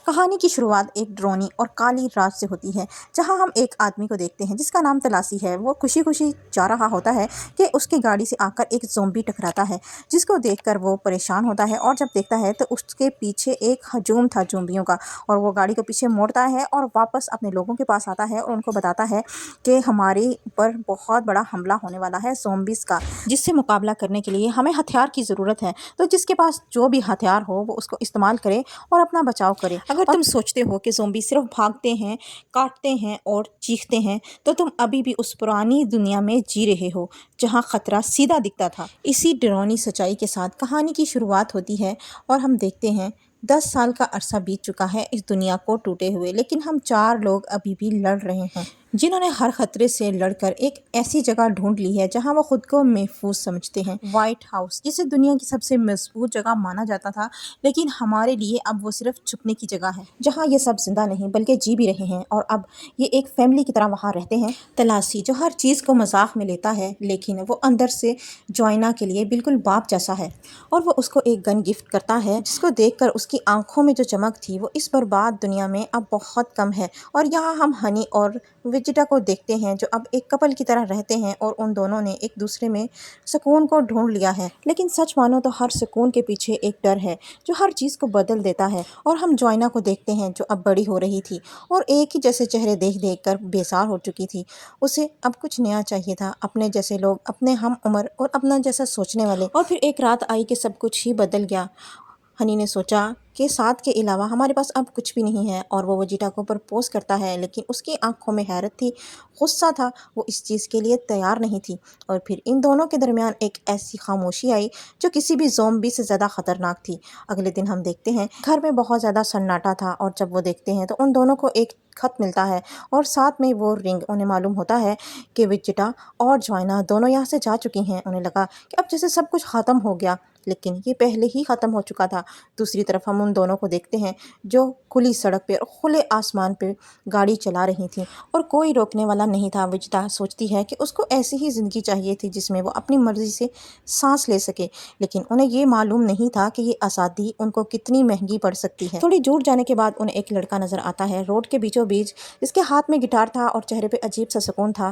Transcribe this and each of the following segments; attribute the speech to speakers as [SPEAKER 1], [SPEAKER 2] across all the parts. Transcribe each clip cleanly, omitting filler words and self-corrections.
[SPEAKER 1] کہانی کی شروعات ایک ڈرونی اور کالی رات سے ہوتی ہے، جہاں ہم ایک آدمی کو دیکھتے ہیں جس کا نام تلاسی ہے۔ وہ خوشی خوشی جا رہا ہوتا ہے کہ اس کی گاڑی سے آ کر ایک زومبی ٹکراتا ہے، جس کو دیکھ کر وہ پریشان ہوتا ہے، اور جب دیکھتا ہے تو اس کے پیچھے ایک ہجوم تھا زومبیوں کا، اور وہ گاڑی کو پیچھے موڑتا ہے اور واپس اپنے لوگوں کے پاس آتا ہے اور ان کو بتاتا ہے کہ ہمارے اوپر بہت بڑا حملہ ہونے والا ہے زومبیز کا، جس سے مقابلہ کرنے کے لیے ہمیں ہتھیار کی ضرورت ہے، تو جس کے پاس جو بھی ہتھیار ہو وہ اس کو استعمال کرے اور اپنا بچاؤ کرے۔ اگر تم سوچتے ہو کہ زومبی صرف بھاگتے ہیں، کاٹتے ہیں اور چیختے ہیں، تو تم ابھی بھی اس پرانی دنیا میں جی رہے ہو جہاں خطرہ سیدھا دکھتا تھا۔ اسی ڈراؤنی سچائی کے ساتھ کہانی کی شروعات ہوتی ہے اور ہم دیکھتے ہیں 10 سال کا عرصہ بیت چکا ہے اس دنیا کو ٹوٹے ہوئے، لیکن ہم 4 لوگ ابھی بھی لڑ رہے ہیں، جنہوں نے ہر خطرے سے لڑ کر ایک ایسی جگہ ڈھونڈ لی ہے جہاں وہ خود کو محفوظ سمجھتے ہیں۔ وائٹ ہاؤس، جسے دنیا کی سب سے مضبوط جگہ مانا جاتا تھا، لیکن ہمارے لیے اب وہ صرف چھپنے کی جگہ ہے، جہاں یہ سب زندہ نہیں بلکہ جی بھی رہے ہیں، اور اب یہ ایک فیملی کی طرح وہاں رہتے ہیں۔ تلاسی، جو ہر چیز کو مذاق میں لیتا ہے، لیکن وہ اندر سے جوائنا کے لیے بالکل باپ جیسا ہے، اور وہ اس کو ایک گن گفٹ کرتا ہے جس کو دیکھ کر اس کی آنکھوں میں جو چمک تھی وہ اس برباد دنیا میں اب بہت کم ہے۔ اور یہاں ہم ہنی اور ویجیٹا کو دیکھتے ہیں جو اب ایک کپل کی طرح رہتے ہیں، اور ان دونوں نے ایک دوسرے میں سکون کو ڈھونڈ لیا ہے، لیکن سچ مانو تو ہر سکون کے پیچھے ایک ڈر ہے جو ہر چیز کو بدل دیتا ہے۔ اور ہم جوائنا کو دیکھتے ہیں جو اب بڑی ہو رہی تھی اور ایک ہی جیسے چہرے دیکھ دیکھ کر بیزار ہو چکی تھی۔ اسے اب کچھ نیا چاہیے تھا، اپنے جیسے لوگ، اپنے ہم عمر اور اپنا جیسا سوچنے والے۔ اور پھر ایک رات آئی کہ سب کچھ ہی بدل گیا۔ ہنی نے سوچا کہ ساتھ کے علاوہ ہمارے پاس اب کچھ بھی نہیں ہے، اور وہ ویجیٹا کو پرپوز کرتا ہے، لیکن اس کی آنکھوں میں حیرت تھی، غصہ تھا، وہ اس چیز کے لیے تیار نہیں تھی۔ اور پھر ان دونوں کے درمیان ایک ایسی خاموشی آئی جو کسی بھی زومبی سے زیادہ خطرناک تھی۔ اگلے دن ہم دیکھتے ہیں گھر میں بہت زیادہ سناٹا تھا، اور جب وہ دیکھتے ہیں تو ان دونوں کو ایک خط ملتا ہے اور ساتھ میں وہ رنگ۔ انہیں معلوم ہوتا ہے کہ ویجیٹا اور جوائنا دونوں یہاں سے جا چکی ہیں۔ انہیں لگا کہ اب جیسے سب کچھ ختم ہو گیا، لیکن یہ پہلے ہی ختم ہو چکا تھا۔ دوسری طرف ہم ان دونوں کو دیکھتے ہیں جو کھلی سڑک پہ اور کھلے آسمان پہ گاڑی چلا رہی تھیں، اور کوئی روکنے والا نہیں تھا۔ ویجیٹا سوچتی ہے کہ اس کو ایسی ہی زندگی چاہیے تھی جس میں وہ اپنی مرضی سے سانس لے سکے، لیکن انہیں یہ معلوم نہیں تھا کہ یہ آزادی ان کو کتنی مہنگی پڑ سکتی ہے۔ تھوڑی دور جانے کے بعد انہیں ایک لڑکا نظر آتا ہے روڈ کے بیچوں بیچ، جس کے ہاتھ میں گٹار تھا اور چہرے پہ عجیب سا سکون تھا۔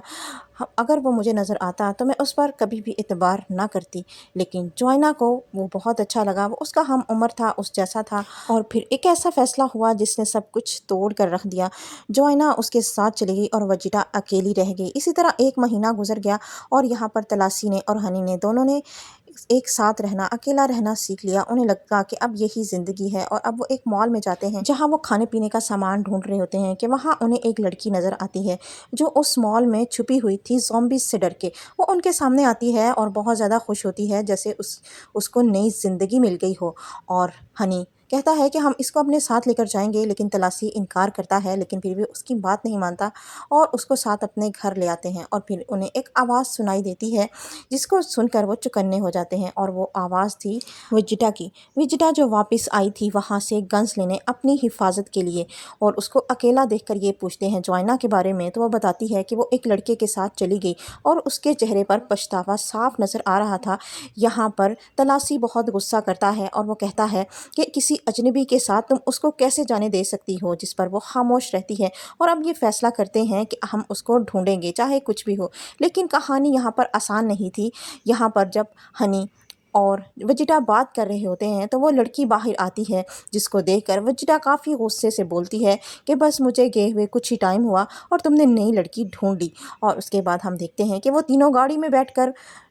[SPEAKER 1] اگر وہ مجھے نظر آتا تو میں اس پر کبھی بھی اعتبار نہ کرتی، لیکن جوائنا کو وہ بہت اچھا لگا۔ وہ اس کا ہم عمر تھا، اس جیسا تھا، اور پھر ایک ایسا فیصلہ ہوا جس نے سب کچھ توڑ کر رکھ دیا۔ جوائنا اس کے ساتھ چلی گئی اور ویجیٹا اکیلی رہ گئی۔ اسی طرح 1 مہینہ گزر گیا، اور یہاں پر تلاسی نے اور ہنی نے دونوں نے ایک ساتھ رہنا، اکیلا رہنا سیکھ لیا۔ انہیں لگا کہ اب یہی زندگی ہے، اور اب وہ ایک مال میں جاتے ہیں جہاں وہ کھانے پینے کا سامان ڈھونڈ رہے ہوتے ہیں کہ وہاں انہیں ایک لڑکی نظر آتی ہے جو اس مال میں چھپی ہوئی تھی زومبیز سے ڈر کے۔ وہ ان کے سامنے آتی ہے اور بہت زیادہ خوش ہوتی ہے، جیسے اس کو نئی زندگی مل گئی ہو۔ اور ہنی کہتا ہے کہ ہم اس کو اپنے ساتھ لے کر جائیں گے، لیکن تلاسی انکار کرتا ہے، لیکن پھر بھی اس کی بات نہیں مانتا اور اس کو ساتھ اپنے گھر لے آتے ہیں۔ اور پھر انہیں ایک آواز سنائی دیتی ہے جس کو سن کر وہ چوکنے ہو جاتے ہیں، اور وہ آواز تھی ویجیٹا کی۔ ویجیٹا جو واپس آئی تھی وہاں سے گنز لینے اپنی حفاظت کے لیے، اور اس کو اکیلا دیکھ کر یہ پوچھتے ہیں جوائنا کے بارے میں، تو وہ بتاتی ہے کہ وہ ایک لڑکے کے ساتھ چلی گئی اور اس کے چہرے پر پچھتاوا صاف نظر آ رہا تھا۔ یہاں پر تلاسی بہت غصہ کرتا ہے اور وہ کہتا ہے کہ کسی اجنبی کے ساتھ تم اس کو کیسے جانے دے سکتی ہو، جس پر وہ خاموش رہتی ہے، اور اب یہ فیصلہ کرتے ہیں کہ ہم اس کو ڈھونڈیں گے چاہے کچھ بھی ہو۔ لیکن کہانی یہاں پر آسان نہیں تھی۔ یہاں پر جب ہنی اور ویجیٹا بات کر رہے ہوتے ہیں تو وہ لڑکی باہر آتی ہے، جس کو دیکھ کر ویجیٹا کافی غصے سے بولتی ہے کہ بس مجھے گئے ہوئے کچھ ہی ٹائم ہوا اور تم نے نئی لڑکی ڈھونڈ لی۔ اور اس کے بعد ہم دیکھتے ہیں کہ وہ تینوں گاڑی میں بیٹھ کر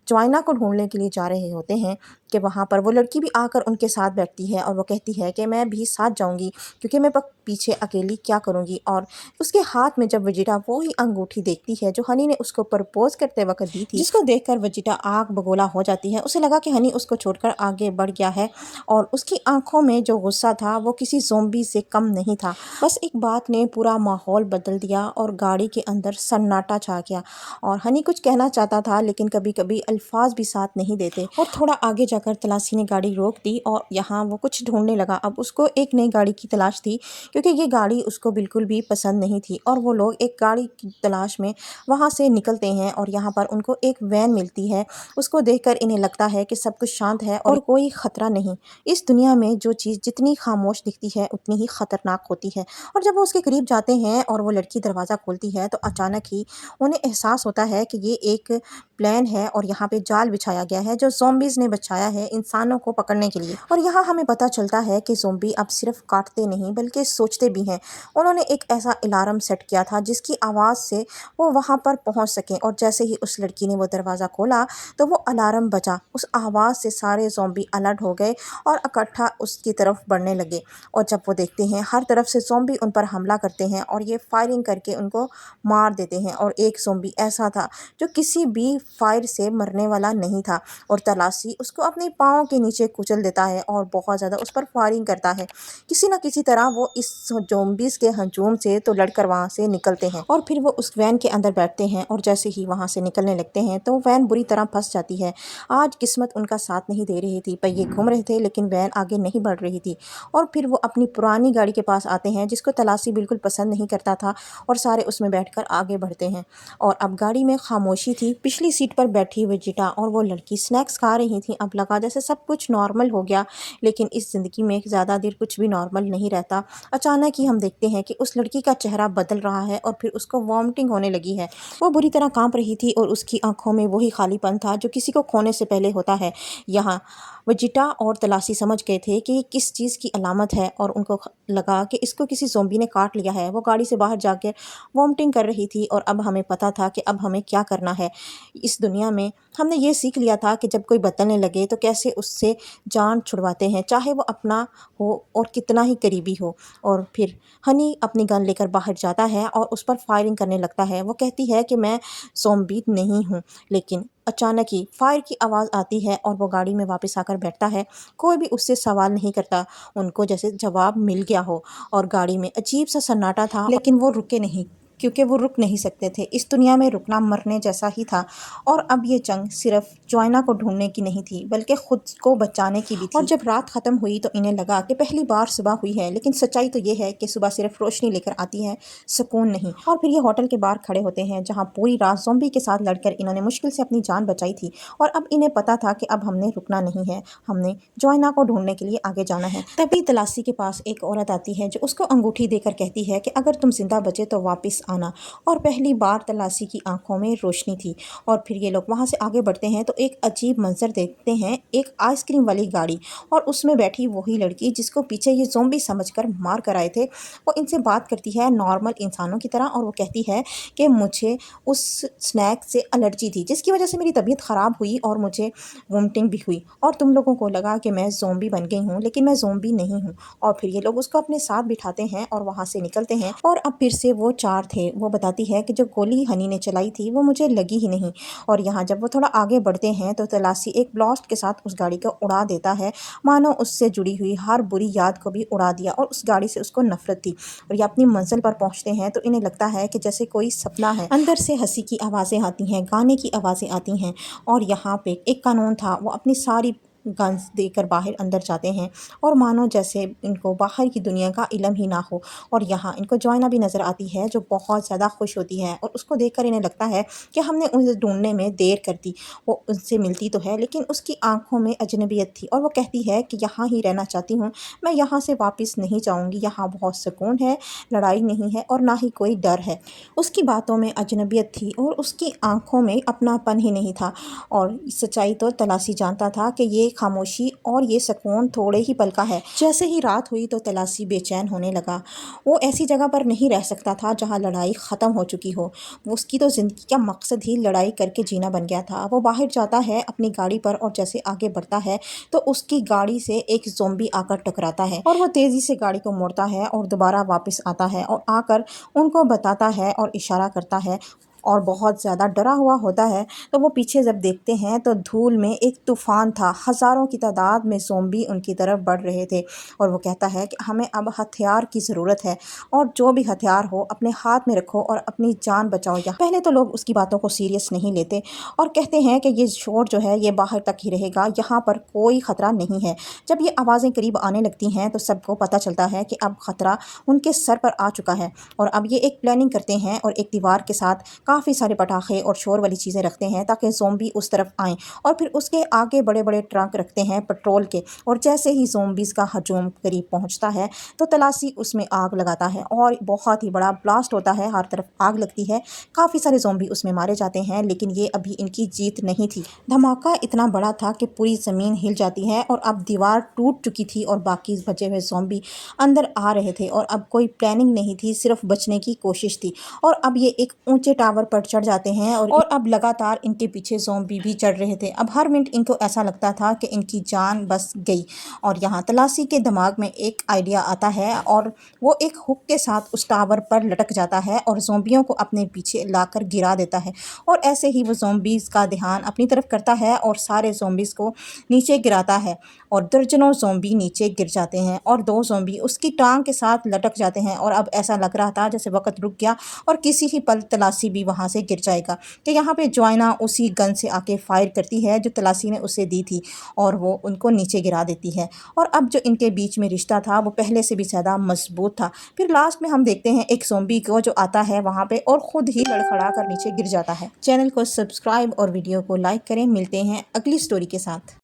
[SPEAKER 1] جوائنا کو ڈھونڈنے کے لیے جا رہے ہوتے ہیں کہ وہاں پر وہ لڑکی بھی آ کر ان کے ساتھ بیٹھتی ہے، اور وہ کہتی ہے کہ میں بھی ساتھ جاؤں گی کیونکہ میں پیچھے اکیلی کیا کروں گی۔ اور اس کے ہاتھ میں جب ویجیٹا وہی انگوٹھی دیکھتی ہے جو ہنی نے اس کو پرپوز کرتے وقت دی تھی، جس کو دیکھ کر ویجیٹا آگ بگولا ہو جاتی ہے۔ اسے لگا کہ ہنی اس کو چھوڑ کر آگے بڑھ گیا ہے، اور اس کی آنکھوں میں جو غصہ تھا وہ کسی زومبی سے کم نہیں تھا۔ بس ایک بات نے پورا ماحول بدل دیا اور گاڑی کے اندر سناٹا چھا گیا، اور ہنی کچھ کہنا چاہتا تھا لیکن کبھی کبھی الفاظ بھی ساتھ نہیں دیتے۔ اور تھوڑا آگے جا کر تلاشی نے گاڑی روک دی اور یہاں وہ کچھ ڈھونڈنے لگا۔ اب اس کو ایک نئی گاڑی کی تلاش تھی کیونکہ یہ گاڑی اس کو بالکل بھی پسند نہیں تھی، اور وہ لوگ ایک گاڑی کی تلاش میں وہاں سے نکلتے ہیں اور یہاں پر ان کو ایک وین ملتی ہے۔ اس کو دیکھ کر انہیں لگتا ہے کہ سب کچھ شانت ہے اور کوئی خطرہ نہیں۔ اس دنیا میں جو چیز جتنی خاموش دکھتی ہے اتنی ہی خطرناک ہوتی ہے، اور جب وہ اس کے قریب جاتے ہیں اور وہ لڑکی دروازہ کھولتی ہے تو اچانک ہی انہیں احساس ہوتا ہے کہ یہ ایک پلان ہے اور یہاں پہ جال بچھایا گیا ہے جو زومبیز نے بچھایا ہے انسانوں کو پکڑنے کے لیے۔ اور یہاں ہمیں پتہ چلتا ہے کہ زومبی اب صرف کاٹتے نہیں بلکہ سوچتے بھی ہیں۔ انہوں نے ایک ایسا الارم سیٹ کیا تھا جس کی آواز سے وہ وہاں پر پہنچ سکیں، اور جیسے ہی اس لڑکی نے وہ دروازہ کھولا تو وہ الارم بجا۔ اس آواز سے سارے زومبی الرٹ ہو گئے اور اکٹھا اس کی طرف بڑھنے لگے، اور جب وہ دیکھتے ہیں ہر طرف سے زومبی ان پر حملہ کرتے ہیں اور یہ فائرنگ کر کے ان کو مار دیتے ہیں۔ اور ایک زومبی ایسا تھا جو کسی بھی فائر سے مرنے والا نہیں تھا، اور تلاشی اس کو اپنے پاؤں کے نیچے کچل دیتا ہے اور بہت زیادہ اس پر فائرنگ کرتا ہے۔ کسی نہ کسی طرح وہ اس زومبیز کے ہجوم سے تو لڑ کر وہاں سے نکلتے ہیں، اور پھر وہ اس وین کے اندر بیٹھتے ہیں، اور جیسے ہی وہاں سے نکلنے لگتے ہیں تو وین بری طرح پھنس جاتی ہے۔ آج قسمت ان کا ساتھ نہیں دے رہی تھی، پہیے گھوم رہے تھے لیکن وین آگے نہیں بڑھ رہی تھی، اور پھر وہ اپنی پرانی گاڑی کے پاس آتے ہیں جس کو تلاشی بالکل پسند نہیں کرتا تھا، اور سارے اس میں بیٹھ کر آگے بڑھتے ہیں۔ اور اب گاڑی میں خاموشی تھی۔ پچھلی سیٹ پر بیٹھی ویجیٹا اور وہ لڑکی سنیکس کھا رہی تھیں۔ اب لگا جیسے سب کچھ نارمل ہو گیا، لیکن اس زندگی میں زیادہ دیر کچھ بھی نارمل نہیں رہتا۔ اچانک ہی ہم دیکھتے ہیں کہ اس لڑکی کا چہرہ بدل رہا ہے اور پھر اس کو وامٹنگ ہونے لگی ہے۔ وہ بری طرح کانپ رہی تھی اور اس کی آنکھوں میں وہی خالی پن تھا جو کسی کو کھونے سے پہلے ہوتا ہے۔ یہاں ویجیٹا اور تلاشی سمجھ گئے تھے کہ یہ کس چیز کی علامت ہے، اور ان کو لگا کہ اس کو کسی زومبی نے کاٹ لیا ہے۔ وہ گاڑی سے باہر جا کر وامٹنگ کر رہی تھی، اور اب ہمیں پتہ تھا کہ اب ہمیں کیا کرنا ہے۔ اس دنیا میں ہم نے یہ سیکھ لیا تھا کہ جب کوئی بدلنے لگے تو کیسے اس سے جان چھڑواتے ہیں، چاہے وہ اپنا ہو اور کتنا ہی قریبی ہو۔ اور پھر ہنی اپنی گن لے کر باہر جاتا ہے اور اس پر فائرنگ کرنے لگتا ہے۔ وہ کہتی ہے کہ میں زومبی نہیں ہوں، لیکن اچانک ہی فائر کی آواز آتی ہے اور وہ گاڑی میں واپس آ کر بیٹھتا ہے۔ کوئی بھی اس سے سوال نہیں کرتا، ان کو جیسے جواب مل گیا ہو، اور گاڑی میں عجیب سا سناٹا تھا، لیکن وہ رکے نہیں کیونکہ وہ رک نہیں سکتے تھے۔ اس دنیا میں رکنا مرنے جیسا ہی تھا، اور اب یہ جنگ صرف جوائنا کو ڈھونڈنے کی نہیں تھی بلکہ خود کو بچانے کی بھی تھی۔ اور جب رات ختم ہوئی تو انہیں لگا کہ پہلی بار صبح ہوئی ہے، لیکن سچائی تو یہ ہے کہ صبح صرف روشنی لے کر آتی ہے، سکون نہیں۔ اور پھر یہ ہوٹل کے باہر کھڑے ہوتے ہیں جہاں پوری رات زومبی کے ساتھ لڑ کر انہوں نے مشکل سے اپنی جان بچائی تھی، اور اب انہیں پتا تھا کہ اب ہم نے رکنا نہیں ہے، ہم نے جوائنا کو ڈھونڈنے کے لیے آگے جانا ہے۔ تبھی تلاشی کے پاس ایک عورت آتی ہے جو اس کو انگوٹھی دے کر کہتی ہے کہ اگر تم زندہ بچے تو واپس آنا، اور پہلی بار تلاشی کی آنکھوں میں روشنی تھی۔ اور پھر یہ لوگ وہاں سے آگے بڑھتے ہیں تو ایک عجیب منظر دیکھتے ہیں، ایک آئس کریم والی گاڑی، اور اس میں بیٹھی وہی لڑکی جس کو پیچھے یہ زومبی سمجھ کر مار کر آئے تھے۔ وہ ان سے بات کرتی ہے نارمل انسانوں کی طرح، اور وہ کہتی ہے کہ مجھے اس سنیک سے الرجی تھی جس کی وجہ سے میری طبیعت خراب ہوئی اور مجھے وومٹنگ بھی ہوئی، اور تم لوگوں کو لگا کہ میں زومبی بن گئی ہوں، لیکن میں زومبی نہیں ہوں۔ اور پھر یہ لوگ اس کو اپنے ساتھ بٹھاتے ہیں اور وہاں سے نکلتے ہیں، اور اب پھر سے وہ چار تھے۔ وہ بتاتی ہے کہ جو گولی ہنی نے چلائی تھی وہ مجھے لگی ہی نہیں۔ اور یہاں جب وہ تھوڑا آگے بڑھتے ہیں تو تلاشی ایک بلاسٹ کے ساتھ اس گاڑی کو اڑا دیتا ہے، مانو اس سے جڑی ہوئی ہر بری یاد کو بھی اڑا دیا، اور اس گاڑی سے اس کو نفرت تھی۔ اور یہ اپنی منزل پر پہنچتے ہیں تو انہیں لگتا ہے کہ جیسے کوئی سپنا ہے۔ اندر سے ہنسی کی آوازیں آتی ہیں، گانے کی آوازیں آتی ہیں، اور یہاں پہ ایک قانون تھا، وہ اپنی ساری گنز دے کر باہر اندر جاتے ہیں، اور مانو جیسے ان کو باہر کی دنیا کا علم ہی نہ ہو۔ اور یہاں ان کو جوائنا بھی نظر آتی ہے جو بہت زیادہ خوش ہوتی ہے، اور اس کو دیکھ کر انہیں لگتا ہے کہ ہم نے انہیں ڈھونڈنے میں دیر کر دی۔ وہ ان سے ملتی تو ہے لیکن اس کی آنکھوں میں اجنبیت تھی، اور وہ کہتی ہے کہ یہاں ہی رہنا چاہتی ہوں، میں یہاں سے واپس نہیں جاؤں گی، یہاں بہت سکون ہے، لڑائی نہیں ہے اور نہ ہی کوئی ڈر ہے۔ اس کی باتوں میں اجنبیت تھی اور اس کی آنکھوں میں اپنا پن ہی نہیں تھا، اور سچائی تو تلاشی جانتا تھا کہ یہ خاموشی اور یہ سکون تھوڑے ہی پل کا ہے۔ جیسے ہی رات ہوئی تو تلاشی بے چین ہونے لگا۔ وہ ایسی جگہ پر نہیں رہ سکتا تھا جہاں لڑائی ختم ہو چکی ہو، اس کی تو زندگی کا مقصد ہی لڑائی کر کے جینا بن گیا تھا۔ وہ باہر جاتا ہے اپنی گاڑی پر، اور جیسے آگے بڑھتا ہے تو اس کی گاڑی سے ایک زومبی آ کر ٹکراتا ہے، اور وہ تیزی سے گاڑی کو موڑتا ہے اور دوبارہ واپس آتا ہے اور آ کر ان کو بتاتا ہے اور اشارہ کرتا ہے اور بہت زیادہ ڈرا ہوا ہوتا ہے، تو وہ پیچھے جب دیکھتے ہیں تو دھول میں ایک طوفان تھا، ہزاروں کی تعداد میں زومبی ان کی طرف بڑھ رہے تھے، اور وہ کہتا ہے کہ ہمیں اب ہتھیار کی ضرورت ہے، اور جو بھی ہتھیار ہو اپنے ہاتھ میں رکھو اور اپنی جان بچاؤ۔ پہلے تو لوگ اس کی باتوں کو سیریس نہیں لیتے اور کہتے ہیں کہ یہ شور جو ہے یہ باہر تک ہی رہے گا، یہاں پر کوئی خطرہ نہیں ہے۔ جب یہ آوازیں قریب آنے لگتی ہیں تو سب کو پتہ چلتا ہے کہ اب خطرہ ان کے سر پر آ چکا ہے، اور اب یہ ایک پلاننگ کرتے ہیں اور ایک دیوار کے ساتھ کافی سارے پٹاخے اور شور والی چیزیں رکھتے ہیں تاکہ زومبی اس طرف آئیں، اور پھر اس کے آگے بڑے بڑے ٹرک رکھتے ہیں پیٹرول کے، اور جیسے ہی زومبیز کا ہجوم قریب پہنچتا ہے تو تلاسی اس میں آگ لگاتا ہے اور بہت ہی بڑا بلاسٹ ہوتا ہے، ہر طرف آگ لگتی ہے، کافی سارے زومبی اس میں مارے جاتے ہیں، لیکن یہ ابھی ان کی جیت نہیں تھی۔ دھماکہ اتنا بڑا تھا کہ پوری زمین ہل جاتی ہے اور اب دیوار ٹوٹ چکی تھی اور باقی بچے ہوئے زومبی اندر آ رہے تھے، اور اب کوئی پلاننگ نہیں تھی، صرف بچنے کی کوشش تھی، اور اب یہ ایک اونچے ٹاور پر چڑھ جاتے ہیں اور اب لگاتار ان کے پیچھے زومبی بھی چڑھ رہے تھے۔ اب ہر منٹ ان کو ایسا لگتا تھا کہ ان کی جان بس گئی، اور یہاں تلاسی کے دماغ میں ایک آئیڈیا آتا ہے اور وہ ایک ہک کے ساتھ اس ٹاور پر لٹک جاتا ہے اور زومبیوں کو اپنے پیچھے لا کر گرا دیتا ہے، اور ایسے ہی وہ زومبیز کا دھیان اپنی طرف کرتا ہے اور سارے زومبیز کو نیچے گراتا ہے، اور درجنوں زومبی نیچے گر جاتے ہیں اور 2 زومبی اس کی ٹانگ کے ساتھ لٹک جاتے ہیں، اور اب ایسا لگ رہا تھا جیسے وقت رک گیا اور کسی ہی پل تلاسی بھی وہاں سے گر جائے گا، کہ یہاں پہ جوائنا اسی گن سے آ کے فائر کرتی ہے جو تلاسی نے اسے دی تھی، اور وہ ان کو نیچے گرا دیتی ہے، اور اب جو ان کے بیچ میں رشتہ تھا وہ پہلے سے بھی زیادہ مضبوط تھا۔ پھر لاسٹ میں ہم دیکھتے ہیں ایک زومبی کو جو آتا ہے وہاں پہ اور خود ہی لڑکھڑا کر نیچے گر جاتا ہے۔ چینل کو سبسکرائب اور ویڈیو کو لائک کریں، ملتے ہیں اگلی سٹوری کے ساتھ۔